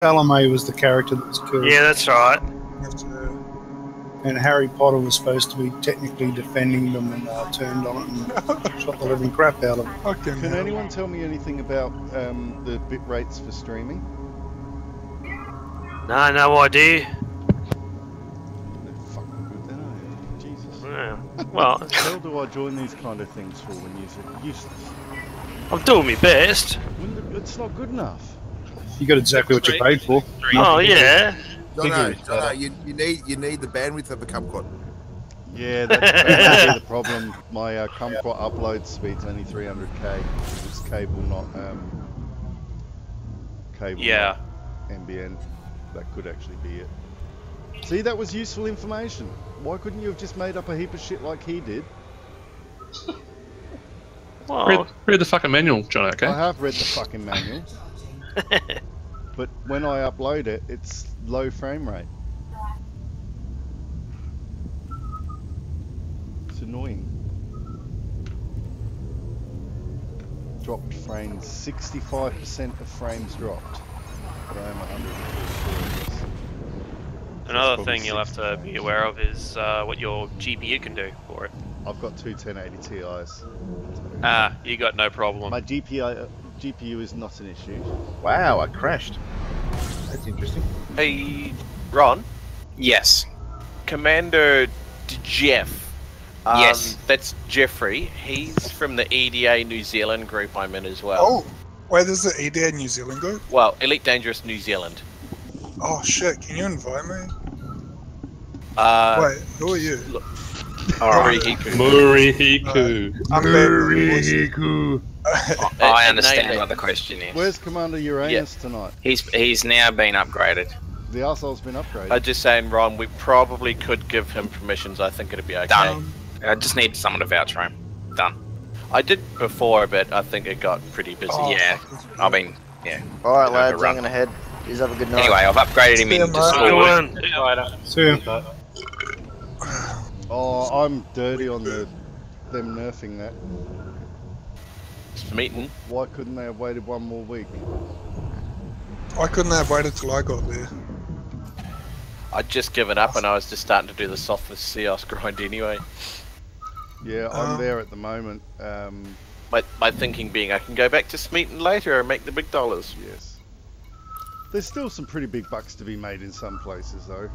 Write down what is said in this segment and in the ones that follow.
Salome was the character that was killed. Yeah, that's right. And Harry Potter was supposed to be technically defending them and turned on it and shot the living crap out of them. Can anyone tell me anything about the bit rates for streaming? No, no idea. They're fucking good, then, aren't they? Jesus. Yeah. Well, What the hell do I join these kind of things for when you're useless? I'm doing my best. It's not good enough. You got exactly what you paid for. Oh yeah. Jono, you need the bandwidth of a kumquat. Yeah, that's the problem. My kumquat upload speed's only 300k. It's cable, not cable. Yeah. Not NBN. That could actually be it. See, that was useful information. Why couldn't you have just made up a heap of shit like he did? Well, read the fucking manual, John. Okay. I have read the fucking manual. But when I upload it, it's low frame rate. It's annoying. Dropped frames, 65% of frames dropped. But I am 144. another thing you'll have to be aware of is what your GPU can do for it. I've got two 1080 Ti's. Ah, you got no problem. My GPU is not an issue. Wow, I crashed. That's interesting. Hey, Ron? Yes. Commander Jeff. Yes. That's Jeffrey. He's from the EDA New Zealand group I'm in as well. Oh, where does the EDA New Zealand go? Well, Elite Dangerous New Zealand. Oh shit, can you invite me? Wait, who are you? Look, Murihiku. I'm Murihiku. I understand what the question is. Where's Commander Uranus tonight? He's now been upgraded. The arsehole's been upgraded. I'm just saying, Ron, we probably could give him permissions. I think it'd be okay. Done. I just need someone to vouch for him. Done. I did before, but I think it got pretty busy. Yeah. I mean, yeah. Alright, lads, I'm gonna head. You have a good night. Anyway, I've upgraded him into Good school. one. See ya. Oh, I'm dirty on them nerfing that. Meeting. Why couldn't they have waited one more week? Why couldn't they have waited till I got there? I'd just given up and I was just starting to do the softest Seos grind anyway. Yeah, I'm there at the moment. My thinking being I can go back to Smeaton later and make the big dollars. Yes. There's still some pretty big bucks to be made in some places though.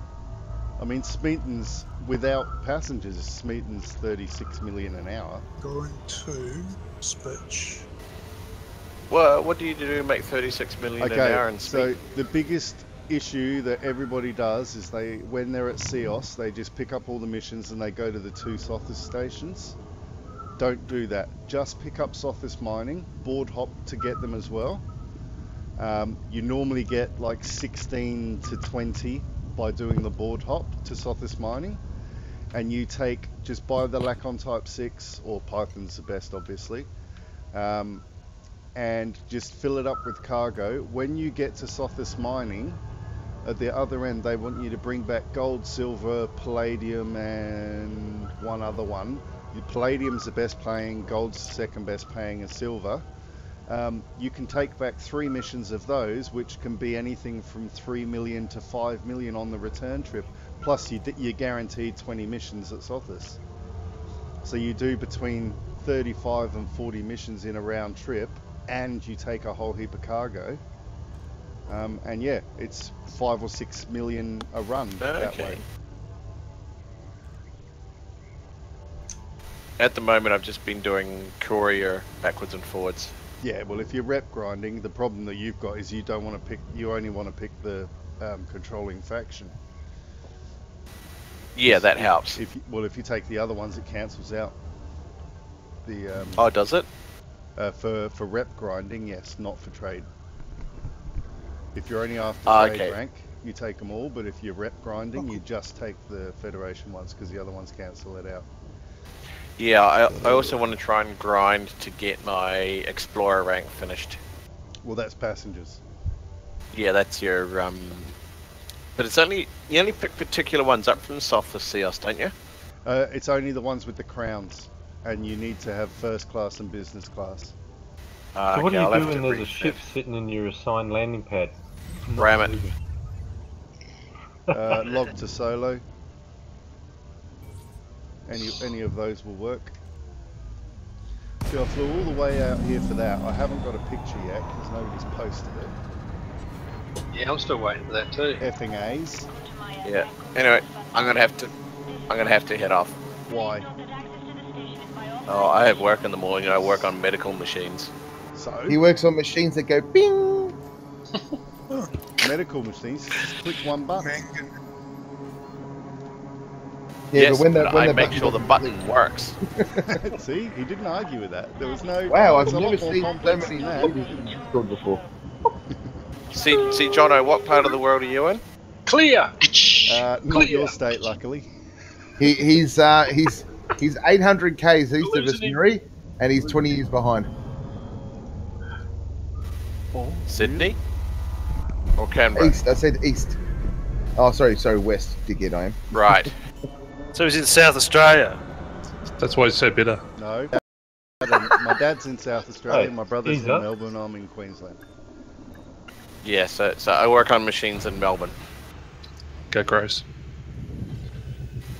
I mean, Smeaton's, without passengers, Smeaton's 36 million an hour. Going to Spitch. Well, what do you do to make 36 million an hour in so Smeaton? the biggest issue that everybody does is when they're at Seos, they just pick up all the missions and they go to the 2 Sothis stations. Don't do that. Just pick up Sothis Mining, board hop to get them as well. You normally get like 16 to 20 by doing the board hop to Sothis Mining, and you just buy the Lacon Type 6, or Python's the best obviously, and just fill it up with cargo. When you get to Sothis Mining, at the other end they want you to bring back gold, silver, palladium and one other one. Palladium's the best paying, gold's the second best paying, and silver. You can take back 3 missions of those, which can be anything from 3 million to 5 million on the return trip, plus you're guaranteed 20 missions at Sothis. So you do between 35 and 40 missions in a round trip, and you take a whole heap of cargo. And yeah, it's 5 or 6 million a run that way. At the moment I've just been doing courier backwards and forwards. Yeah, well if you're rep grinding, the problem that you've got is you only want to pick the controlling faction. Yeah, that helps. If you take the other ones, it cancels out. The oh, does it? For rep grinding, yes, not for trade. If you're only after trade rank, you take them all, but if you're rep grinding, you just take the Federation ones because the other ones cancel it out. Yeah, I also want to try and grind to get my Explorer rank finished. Well, that's passengers. Yeah, that's your but it's you only pick particular ones up from Sothis Seos, don't you? It's only the ones with the crowns, and you need to have first class and business class. So what do you do when there's a ship sitting in your assigned landing pad? Ram it. Log to solo. Any of those will work. See, I flew all the way out here for that. I haven't got a picture yet because nobody's posted it. Yeah, I'm still waiting for that too. Effing A's. Yeah. Anyway, I'm gonna have to head off. Why? Oh, I have work in the morning. I work on medical machines. So? He works on machines that go bing. Medical machines. Just click one button. Yeah, Yes, but when I the make sure the button works. See, he didn't argue with that. There was no. Wow, it's I've a lot never more seen so complex many than that. good before. See, Jono, what part of the world are you in? Clear. Not your state, luckily. He's 800 k's east of us, Nuri, and he's 20 years behind. Sydney? Or Canberra? East. I said east. Oh, sorry, west. Dickhead, I am. Right. So he's in South Australia. That's why he's so bitter. No. My dad's in South Australia. My brother's in up. Melbourne. I'm in Queensland. Yeah, so I work on machines in Melbourne. Go gross.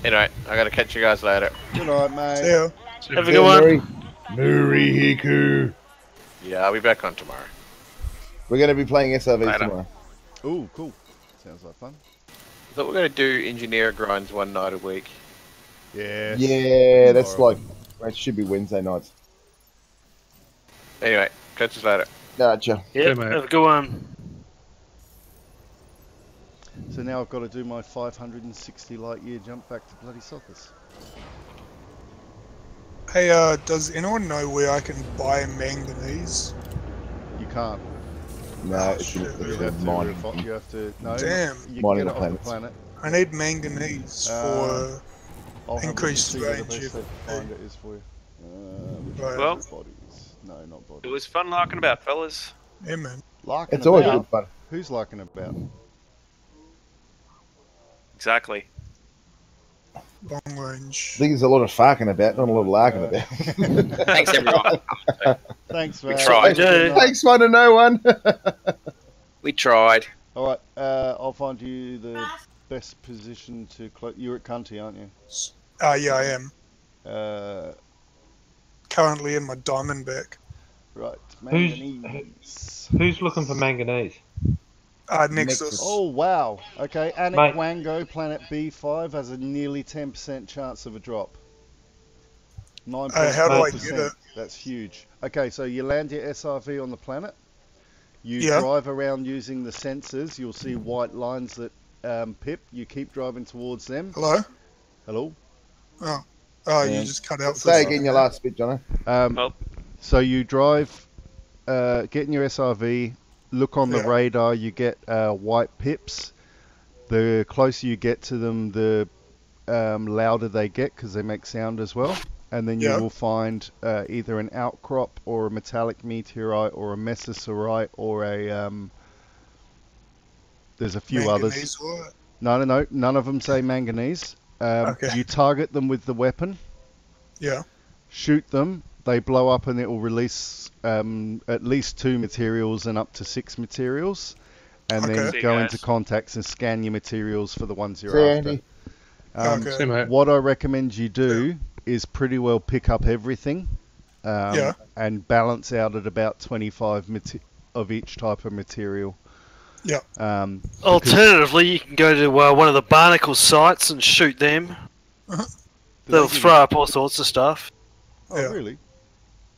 Anyway, I gotta catch you guys later. Good night, mate. See ya. Have a good one. Nuri Hiku. Yeah, I'll be back on tomorrow. We're going to be playing SRVs Later. tomorrow. Ooh, cool. Sounds like fun. I thought we were gonna do engineer grinds one night a week. Yeah. Yeah, that's like, it should be Wednesday nights. Anyway, catch us later. Gotcha. Yeah, mate. have a good one. So now I've got to do my 560 light year jump back to bloody Sothis. Hey, does anyone know where I can buy manganese? You can't. No, it's shit. You have to. mining. You have to. No. Damn. You Mining can get the it off the planets. planet. I need manganese for I'll have a increased look and see where the range. best way to find it is for you. Right. Well, Bodies. No, not it bodies. was fun larking about, fellas. Yeah, man. Larking It's always about? good fun. Who's larking about? Exactly. Long range. I think there's a lot of farking about, not a lot of larking about. Thanks, everyone. Thanks, We man. tried. Thanks one to no one. We tried. All right, I'll find you the best position to close. You're at Cunty, aren't you? Yeah, I am. Currently in my Diamondback. Right. Who's- Manganese. Who's looking for manganese? Nexus. Oh, wow. Okay, Anik Mate. Wango, Planet B5, has a nearly 10% chance of a drop. 9.5%. How do I get it? That's huge. Okay, so you land your SRV on the planet. You Yeah. drive around using the sensors. You'll see white lines that pip. You keep driving towards them. Hello? Hello? Oh, Yeah. you just cut out for a Say second. again your last bit, Jono. Oh. So you drive, get in your SRV, look on the Yeah. radar, you get white pips. The closer you get to them, the louder they get because they make sound as well. And then you Yeah. will find either an outcrop or a metallic meteorite or a mesosaurite or a... there's a few others. Manganese, what? No, none of them say manganese. Okay. You target them with the weapon. Yeah. Shoot them, they blow up and it will release at least 2 materials and up to 6 materials. And Okay. then See you go guys. into contacts and scan your materials for the ones you're See you, after. Andy. Okay. See, mate. What I recommend you do is pretty well pick up everything Yeah. and balance out at about 25 of each type of material. Yeah. Alternatively, you can go to one of the barnacle sites and shoot them. Do They'll they give throw you- up all sorts of stuff. Oh, Yeah. really?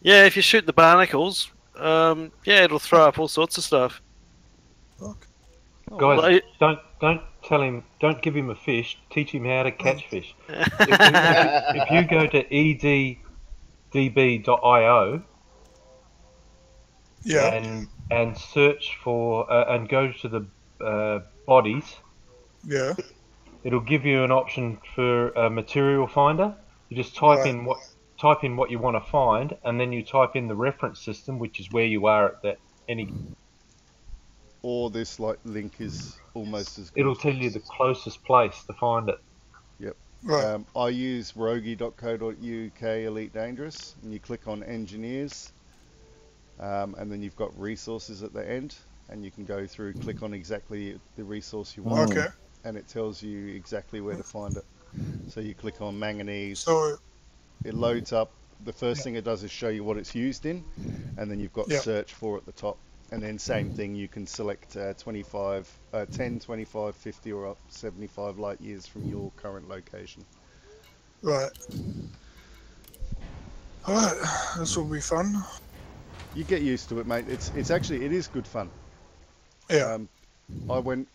Yeah, if you shoot the barnacles, yeah, it'll throw up all sorts of stuff. Fuck. Oh, Guys, Well, don't tell him, don't give him a fish. Teach him how to catch fish. If you go to eddb.io Yeah. and search for and go to the bodies, Yeah. it'll give you an option for a material finder. You just type Right. in what you want to find, and then you type in the reference system, which is where you are at that any. Or this link is almost as good. It'll tell you the closest place to find it. Right. I use rogie.co.uk Elite Dangerous, and you click on Engineers, and then you've got resources at the end. and you can go through, click on exactly the resource you want, Okay. and it tells you exactly where to find it. So you click on manganese, So it loads up. The first thing it does is show you what it's used in, and then you've got search for at the top. And then same thing, you can select 10, 25, 50 or up 75 light years from your current location. right. Alright, this will be fun. You get used to it, mate. It's actually, it is good fun. Yeah. I went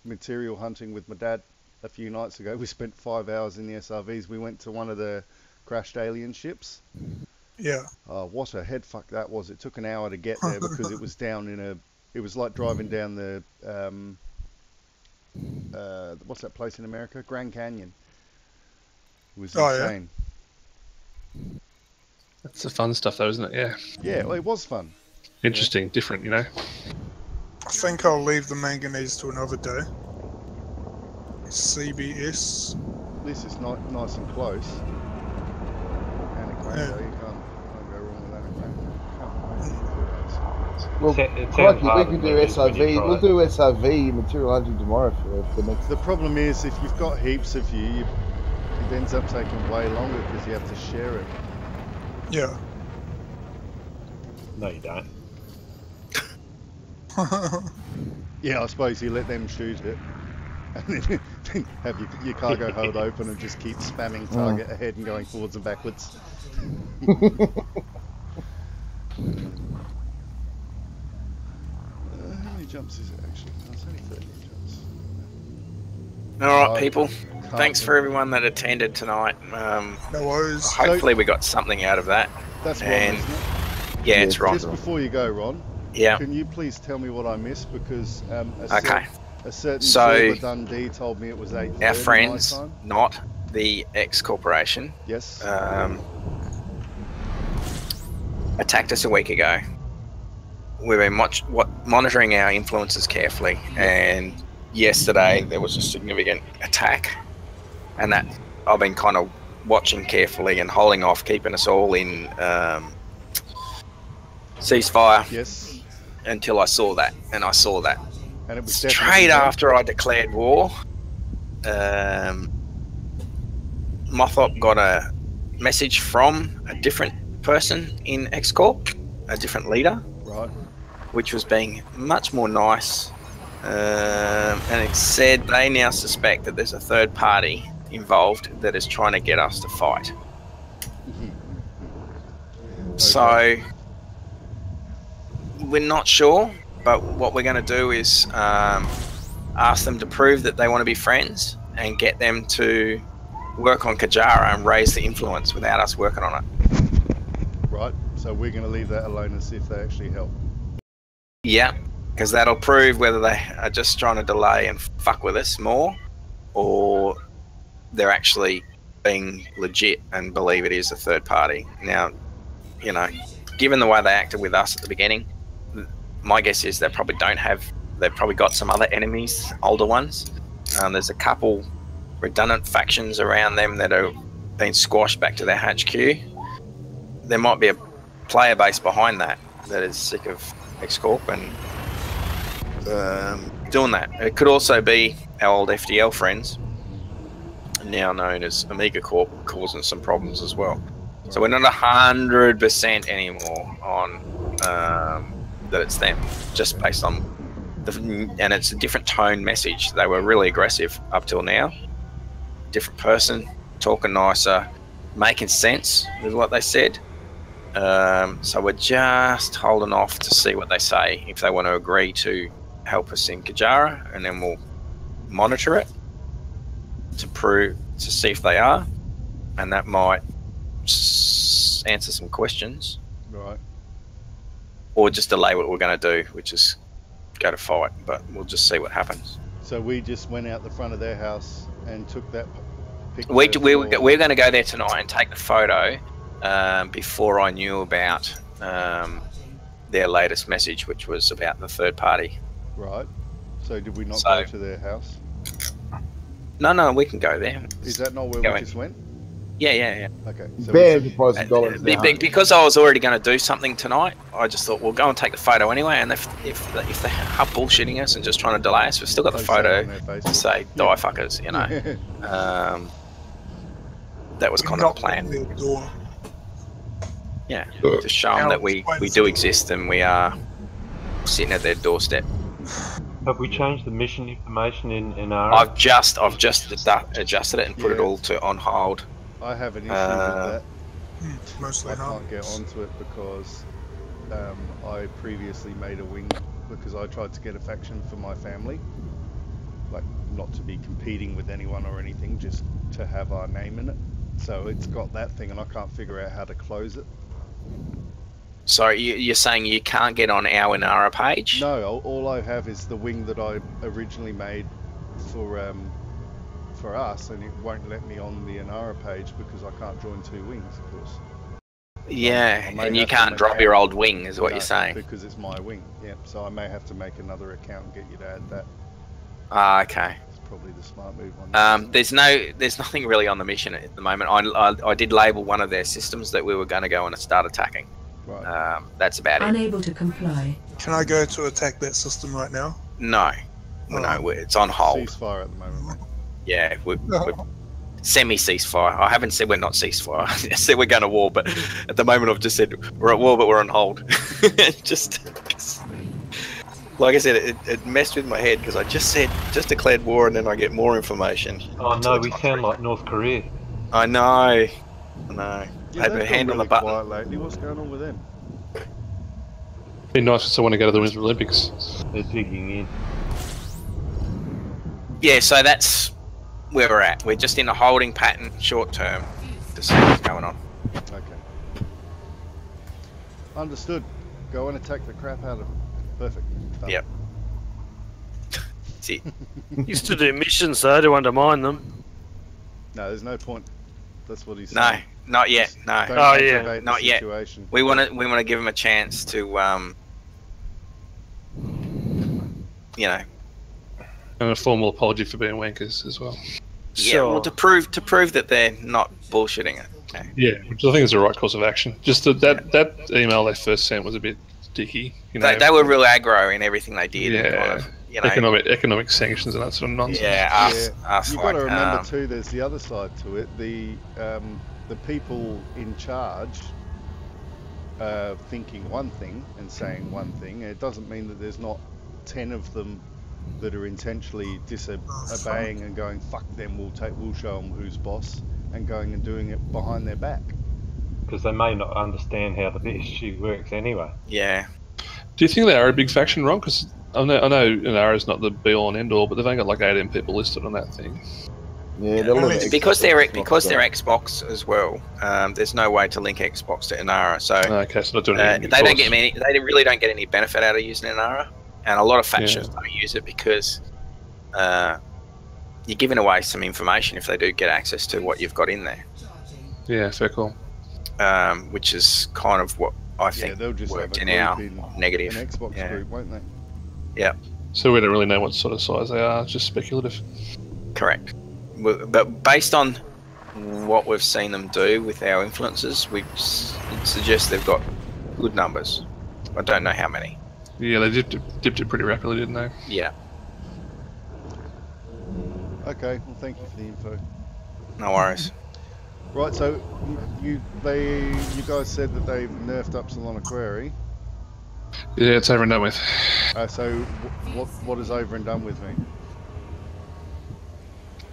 material hunting with my dad a few nights ago. We spent 5 hours in the SRVs. We went to one of the crashed alien ships. Yeah. Oh, what a head fuck that was. It took an hour to get there because it was down in a... It was like driving down the... what's that place in America? Grand Canyon. It was insane. That's the fun stuff though, isn't it? Yeah. Yeah, well, it was fun. Interesting, different, you know. I think I'll leave the manganese to another day. CBS. This is nice and close. And it Yeah. so you can't go wrong with that. Well, crikey, we can do SRV. We'll do SRV material hunting tomorrow for next. The problem is if you've got heaps of you, it ends up taking way longer because you have to share it. Yeah. No, you don't. Yeah, I suppose you let them shoot it, and then have your cargo hold open and just keep spamming target ahead and going forwards and backwards. How many jumps is it actually? No, it's only 30 jumps. Alright, people. Thanks for everyone that attended tonight. No worries. Hopefully we got something out of that. That's Ron, and isn't it? yeah, it's Ron. Just before you go, Ron, yeah, can you please tell me what I missed? Because a certain so Dundee told me it was 8:30 our friends, my time. not the X Corporation, Yes. attacked us a week ago. We've been monitoring our influences carefully, and yesterday there was a significant attack, and that I've been kind of watching carefully and holding off, keeping us all in ceasefire. Yes. Until I saw that, and I saw that. And it was straight after I declared war. Mothop got a message from a different person in X Corp, a different leader, right? Which was being much more nice, and it said they now suspect that there's a third party involved that is trying to get us to fight. So we're not sure, but what we're going to do is ask them to prove that they want to be friends and get them to work on Kajara and raise the influence without us working on it. Right, so we're going to leave that alone and see if they actually help. Yeah, because that'll prove whether they are just trying to delay and fuck with us more, or they're actually being legit and believe it is a third party. Now, you know, given the way they acted with us at the beginning, my guess is they probably don't have, they've probably got some other enemies, older ones. There's a couple redundant factions around them that have been squashed back to their HQ. There might be a player base behind that that is sick of X-Corp and doing that. It could also be our old FDL friends, now known as Omega Corp, causing some problems as well. So we're not 100% anymore on that it's them, just based on and it's a different tone message. They were really aggressive up till now. Different person, talking nicer, making sense with what they said. So we're just holding off to see what they say, if they want to agree to help us in Kajara, and then we'll monitor it to see if they are, and that might answer some questions. Right. Or just delay what we're going to do, which is go to fight, but we'll just see what happens. So we just went out the front of their house and took that picture. We're going to go there tonight and take the photo before I knew about their latest message, which was about the third party. Right. So did we not go to their house? No, we can go there. Is that not where we just went? Yeah. Okay. So Bear the price of dollars. because I was already going to do something tonight, I just thought we'll go and take the photo anyway. And if they are bullshitting us and just trying to delay us, we've still got the photo to say die fuckers, you know. That was kind of the plan. Yeah, to show them that we do exist and we are sitting at their doorstep. Have we changed the mission information in Inara? I've just adjusted it and put it all on hold. I have an issue with that. Mostly I can't get onto it because I previously made a wing because I tried to get a faction for my family. Like, not to be competing with anyone or anything, just to have our name in it. So it's got that thing and I can't figure out how to close it. So you're saying you can't get on our Inara page? No, all I have is the wing that I originally made for us, and it won't let me on the Inara page because I can't join two wings, of course. Yeah, and you can't drop your old wing, is what you're saying? Because it's my wing, yeah. So I may have to make another account and get you to add that. Ah, okay. It's probably the smart move on that. There's nothing really on the mission at the moment. I did label one of their systems that we were going to go and start attacking. Right. That's about it. Unable to comply. Can I go to attack that system right now? No. No, it's on hold. Ceasefire at the moment, mate. Yeah, we're semi-ceasefire. I haven't said we're not ceasefire. I said we're going to war, but at the moment I've just said we're at war, but we're on hold. Just like I said, it messed with my head because I just declared war, and then I get more information. Oh no, we sound like North Korea. I know. Yeah, Had their hand on the button. Quiet lately. What's going on with them? Be nice if someone to go to the Winter Olympics. They're digging in. Yeah, so that's where we're at. We're just in a holding pattern, short term, to see what's going on. Okay. Understood. Go and attack the crap out of them. Perfect. Done. Yep. That's it. Used to do missions though to undermine them. No, there's no point. That's what he's No, saying. not yet. No. Don't Oh, yeah. aggravate the Not yet. situation. We want to give them a chance to, you know. And a formal apology for being wankers as well. Yeah, well, to prove that they're not bullshitting it. Okay. Yeah, which I think is the right course of action. Just that email they first sent was a bit dicky. You know, They were real aggro in everything they did. Yeah, and kind of, you know, economic sanctions and that sort of nonsense. Yeah, us You've like, got to remember too. There's the other side to it. The people in charge thinking one thing and saying one thing. It doesn't mean that there's not 10 of them that are intentionally disobeying and going fuck them. We'll show them who's boss, and going and doing it behind their back. Because they may not understand how the BSG works anyway. Yeah. Do you think they are a big faction, Ron? Because I know Inara's not the be-all and end-all, but they've only got like 18 people listed on that thing. Yeah, because they're Xbox as well. There's no way to link Xbox to Inara, so okay, so not doing anything, they don't get any. They really don't get any benefit out of using Inara, and a lot of factions don't use it because you're giving away some information if they do get access to what you've got in there. Yeah, fair call. Which is kind of what I think they'll just worked have in our an negative. Xbox group, won't they? Yeah. So we don't really know what sort of size they are. It's just speculative. Correct. But based on what we've seen them do with our influences, we suggest they've got good numbers. I don't know how many. Yeah, they dipped it pretty rapidly, didn't they? Yeah. Okay, well thank you for the info. No worries. Right, so you guys said that they've nerfed up Solana Query. Yeah, it's over and done with. So what is over and done with mean?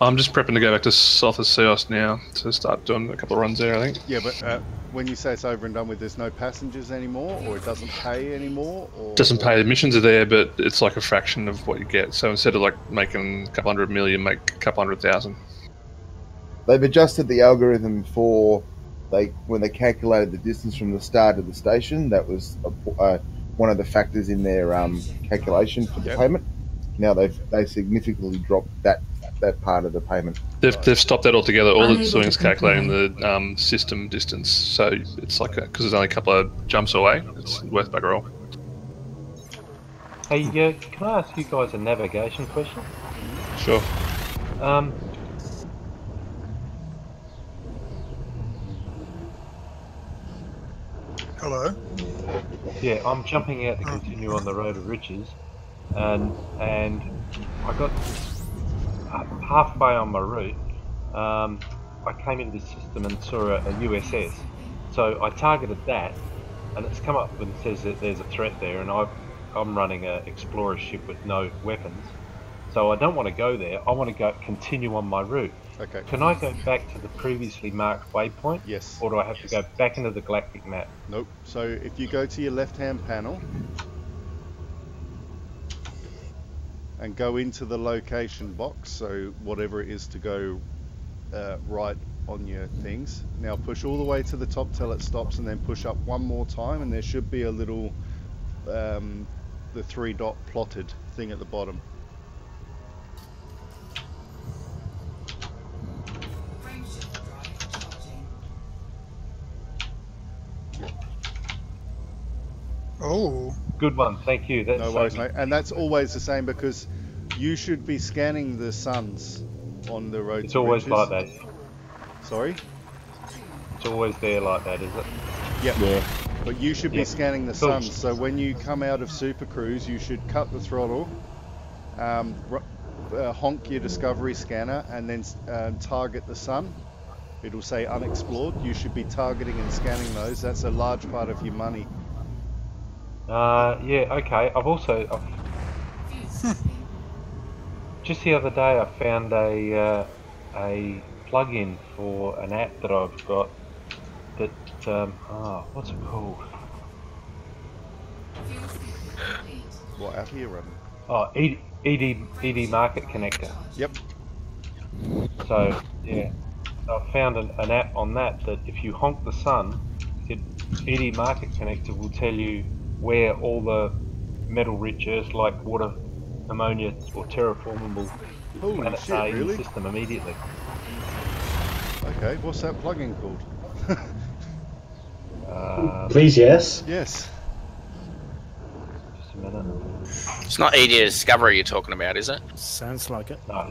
I'm just prepping to go back to Sothis Seos now to start doing a couple of runs there, I think. Yeah, but when you say it's over and done with, there's no passengers anymore, or it doesn't pay anymore? Or, doesn't pay. The missions are there, but it's like a fraction of what you get. So instead of like making a couple 100 million, make a couple 100,000. They've adjusted the algorithm for when they calculated the distance from the start of the station. That was one of the factors in their calculation for the payment. Now they significantly dropped that part of the payment. They've stopped that altogether. All it's doing is calculating the system distance. So it's like because there's only a couple of jumps away. It's worth bugger all. Hey, can I ask you guys a navigation question? Hello. Yeah, I'm jumping out to continue on the Road of Riches, and I got halfway on my route. I came into the system and saw a USS, so I targeted that, and it's come up and says that there's a threat there, and I'm running an explorer ship with no weapons, so I don't want to go there. I want to continue on my route. Okay. Can I go back to the previously marked waypoint? Yes. Or do I have to go back into the galactic map? Nope. So if you go to your left-hand panel and go into the location box, so whatever it is to go right on your things. Now push all the way to the top till it stops, and then push up one more time, and there should be a little the 3-dot plotted thing at the bottom. Oh. Good one, thank you. That's no worries, mate. And that's always the same, because you should be scanning the suns on the road. It's always like that. Sorry? It's always there like that, is it? Yep. Yeah. But you should be scanning the Cool. suns. So when you come out of Super Cruise, you should cut the throttle, honk your Discovery scanner, and then target the sun. It'll say unexplored. You should be targeting and scanning those. That's a large part of your money. Yeah, okay. Just the other day I found a plug-in for an app that I've got that, what's it called? What app are you running? Oh, ED Market Connector. Yep. So, yeah, I found an app on that if you honk the sun, ED Market Connector will tell you where all the metal-rich earths like water, ammonia, or terraformable planets are in the system immediately. Okay, what's that plugin called? Please, yes. Yes. Just a minute. It's not ED Discovery you're talking about, is it? Sounds like it. No.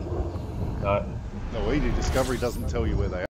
No. No, ED Discovery doesn't tell you where they are.